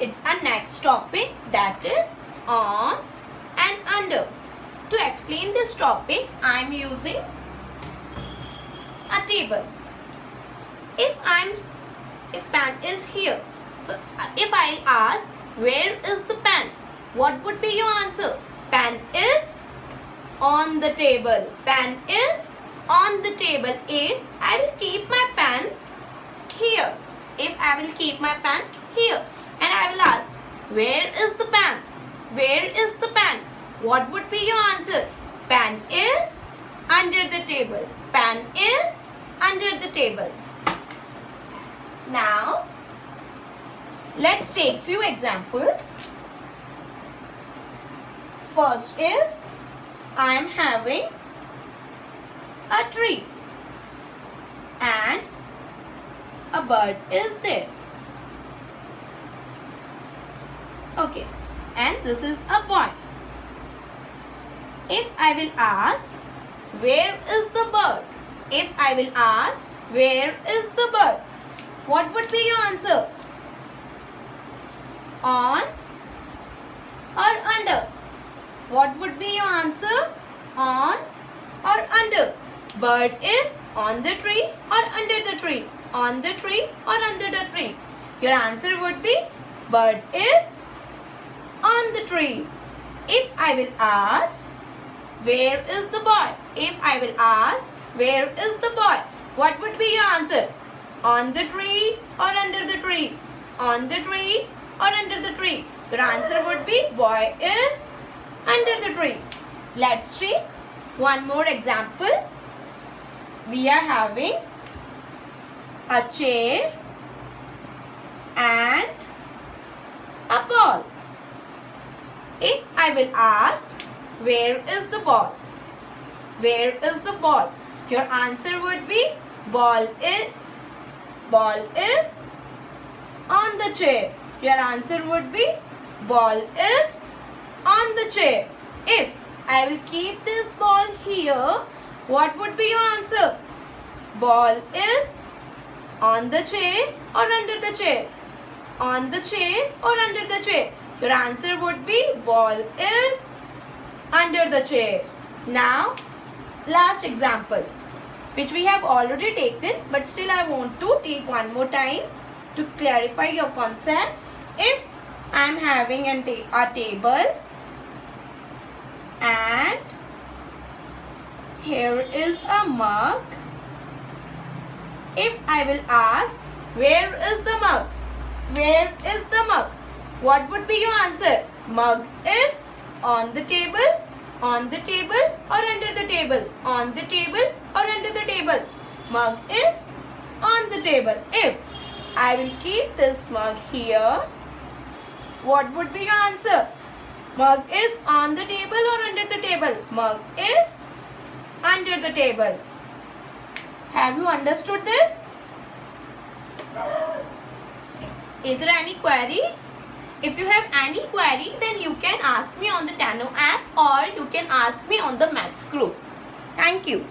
it's our next topic, that is on and under. To explain this topic, I am using a table. If pen is here, so if I ask where is the pen, what would be your answer? Pen is on the table. Pen is on the table. If I will keep my pen here, if I will keep my pen here and I will ask where is the pen, where is the pen, what would be your answer? Pen is under the table. Pen is under the table. Now let's take few examples. First is, I am having a tree and a bird is there. Okay, and this is a boy. If I will ask where is the bird, if I will ask where is the bird, what would be your answer? On or under? What would be your answer? On or under? Bird is on the tree or under the tree? On the tree or under the tree? Your answer would be bird is on the tree. If I will ask where is the boy, if I will ask where is the boy, what would be your answer? On the tree or under the tree? On the tree or under the tree? Your answer would be boy is under the tree. Let's take one more example. We are having a chair and a ball. If I will ask where is the ball, where is the ball, your answer would be ball is on the chair. Your answer would be ball is on the chair. If I will keep this ball here, what would be your answer? Ball is on the chair or under the chair? On the chair or under the chair? Your answer would be ball is under the chair. Now, last example, which we have already taken, but still I want to take one more time to clarify your concept. If I am having a table and here is a mug, if I will ask where is the mug, where is the mug, what would be your answer? Mug is on the table or under the table? On the table or under the table? Mug is on the table. If I will keep this mug here, what would be your answer? Mug is on the table or under the table? Mug is under the table. Have you understood this? Is there any query? If you have any query, then you can ask me on the Tano app or you can ask me on the Maths group. Thank you.